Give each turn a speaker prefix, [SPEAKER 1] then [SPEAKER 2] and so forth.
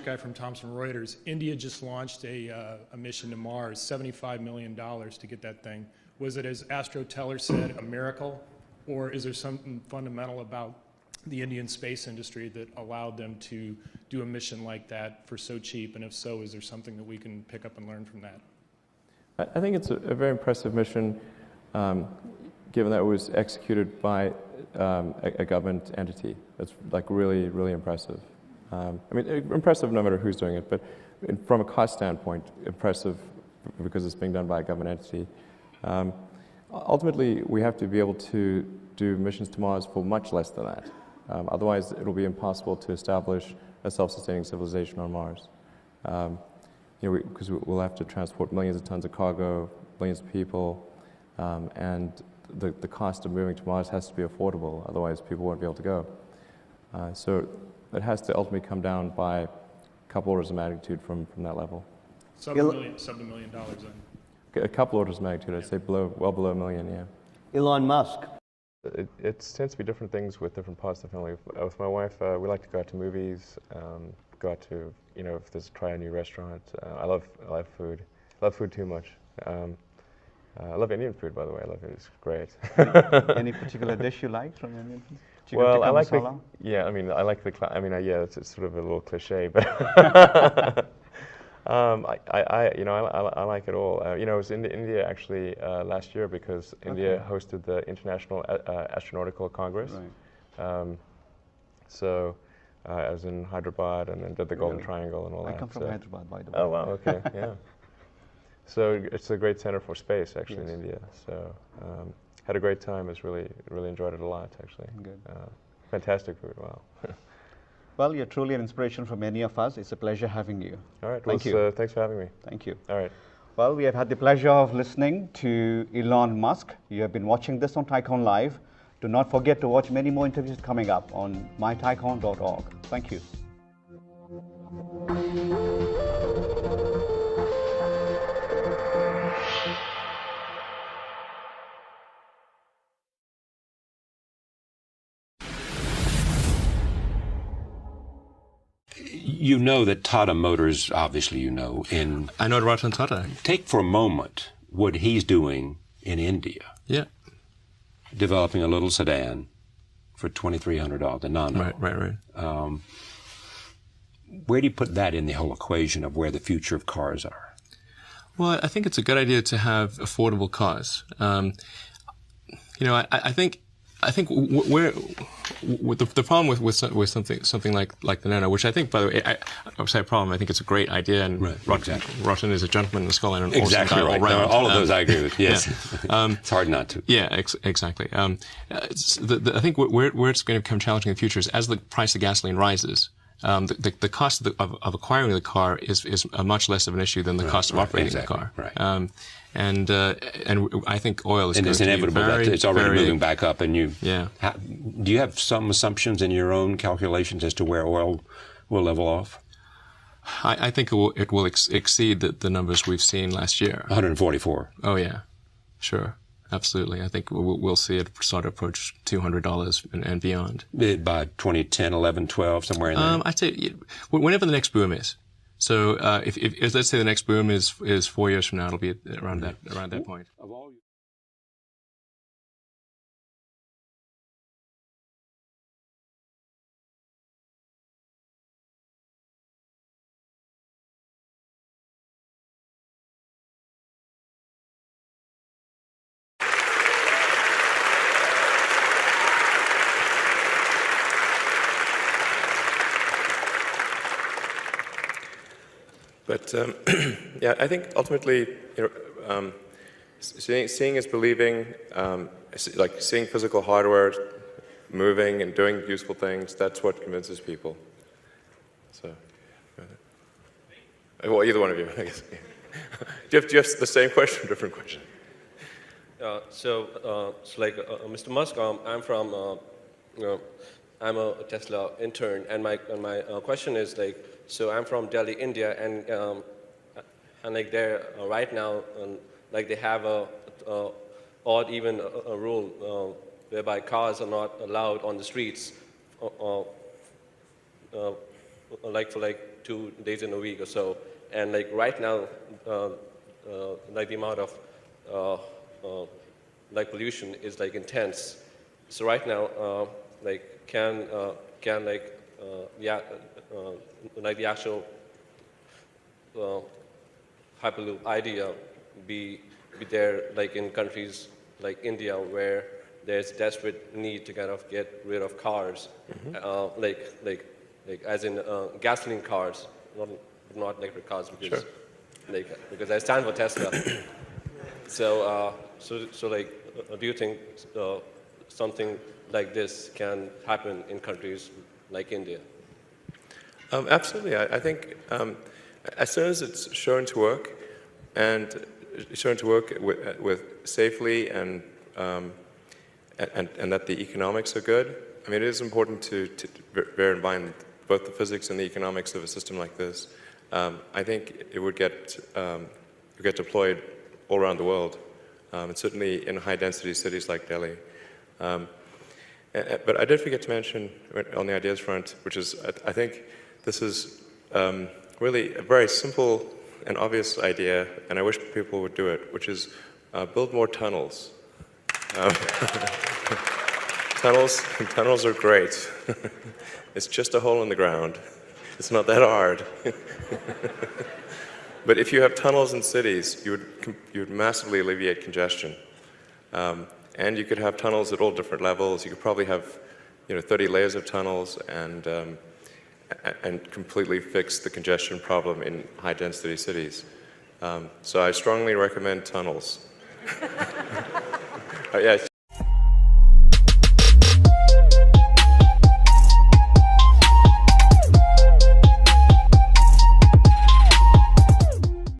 [SPEAKER 1] Guy from Thomson Reuters. India just launched a mission to Mars, $75 million to get that thing. Was it, as Astro Teller said, a miracle, or is there something fundamental about the Indian space industry that allowed them to do a mission like that for so cheap? And if so, is there something that we can pick up and learn from that?
[SPEAKER 2] I think it's a very impressive mission, given that it was executed by a government entity. It's like really, really impressive. I mean, impressive no matter who's doing it, but from a cost standpoint, impressive because it's being done by a government entity. Ultimately, we have to be able to do missions to Mars for much less than that. Otherwise, it'll be impossible to establish a self-sustaining civilization on Mars. Because we'll have to transport millions of tons of cargo, millions of people, and the cost of moving to Mars has to be affordable. Otherwise, people won't be able to go. So it has to ultimately come down by a couple orders of magnitude from that level.
[SPEAKER 1] Sub $1 million then.
[SPEAKER 2] A couple orders of magnitude, I'd say well below $1 million, yeah.
[SPEAKER 3] Elon Musk.
[SPEAKER 4] It tends to be different things with different parts of the family. With my wife, we like to go out to movies, go out to, if there's try a new restaurant. I love food. I love food too much. I love Indian food, by the way. I love it. It's great.
[SPEAKER 3] Any particular dish you like from Indian food?
[SPEAKER 4] Well, I like it's sort of a little cliche, but I like it all. I was in India actually last year because India hosted the International Astronautical Congress.
[SPEAKER 3] Right.
[SPEAKER 4] So I was in Hyderabad and then did the Golden Triangle and all that.
[SPEAKER 3] I come from Hyderabad, by the way.
[SPEAKER 4] Oh wow, okay, yeah. So it's a great center for space actually in India. So had a great time. Really enjoyed it a lot actually.
[SPEAKER 3] Good.
[SPEAKER 4] Fantastic food. Wow.
[SPEAKER 3] Well, you're truly an inspiration for many of us. It's a pleasure having you.
[SPEAKER 4] All right.
[SPEAKER 3] Thank you.
[SPEAKER 4] Thanks for having me.
[SPEAKER 3] Thank you.
[SPEAKER 4] All right.
[SPEAKER 3] Well, we have had the pleasure of listening to Elon Musk. You have been watching this on Tycoon Live. Do not forget to watch many more interviews coming up on mytycoon.org. Thank you.
[SPEAKER 5] You know that Tata Motors, obviously
[SPEAKER 6] I know Ratan Tata.
[SPEAKER 5] Take for a moment what he's doing in India.
[SPEAKER 6] Yeah.
[SPEAKER 5] Developing a little sedan for $2,300, the Nano.
[SPEAKER 6] Right.
[SPEAKER 5] Where do you put that in the whole equation of where the future of cars are?
[SPEAKER 6] Well, I think it's a good idea to have affordable cars. I think where the problem with something like the Nano, which I think, by the way, I would say a problem. I think it's a great idea, and Ratan is a gentleman and a scholar and
[SPEAKER 5] exactly
[SPEAKER 6] awesome guy
[SPEAKER 5] right.
[SPEAKER 6] all around.
[SPEAKER 5] All of those I agree with. Yes, it's hard not to.
[SPEAKER 6] Yeah, exactly. I think where it's going to become challenging in the future is as the price of gasoline rises. The cost of acquiring the car is much less of an issue than the cost of operating the car.
[SPEAKER 5] Right.
[SPEAKER 6] And I think oil is
[SPEAKER 5] and
[SPEAKER 6] going
[SPEAKER 5] it's
[SPEAKER 6] to
[SPEAKER 5] inevitable
[SPEAKER 6] be very,
[SPEAKER 5] that it's already
[SPEAKER 6] very,
[SPEAKER 5] moving back up. And do you have some assumptions in your own calculations as to where oil will level off?
[SPEAKER 6] I think it will exceed the numbers we've seen last year.
[SPEAKER 5] 144.
[SPEAKER 6] Oh yeah, sure. Absolutely. I think we'll see it sort of approach $200 and beyond.
[SPEAKER 5] By 2010, 11, 12, somewhere in there?
[SPEAKER 6] I'd say whenever the next boom is. So if let's say the next boom is 4 years from now, it'll be around that point.
[SPEAKER 4] But I think ultimately, seeing is believing. Like seeing physical hardware moving and doing useful things, that's what convinces people. So, well, either one of you, I guess. Do you have the same question or different question?
[SPEAKER 7] Mr. Musk, I'm a Tesla intern, and my question is so I'm from Delhi, India, and there right now, they have a odd even a rule whereby cars are not allowed on the streets, for 2 days in a week or so. And like right now, like the amount of like pollution is like intense. So right now, like can like like the actual Hyperloop idea be there like in countries like India where there's desperate need to kind of get rid of cars, like as in gasoline cars, not electric cars, because because I stand for Tesla. So like, do you think something like this can happen in countries like India?
[SPEAKER 4] Absolutely. I think as soon as it's shown to work, and shown to work with safely and that the economics are good. I mean, it is important to bear in mind both the physics and the economics of a system like this. I think it would get deployed all around the world, and certainly in high-density cities like Delhi. But I did forget to mention on the ideas front, which is I think this is really a very simple and obvious idea, and I wish people would do it, which is build more tunnels. Tunnels are great. It's just a hole in the ground. It's not that hard. But if you have tunnels in cities, you would massively alleviate congestion. And you could have tunnels at all different levels. You could probably have 30 layers of tunnels and completely fix the congestion problem in high-density cities. So I strongly recommend tunnels. Yeah.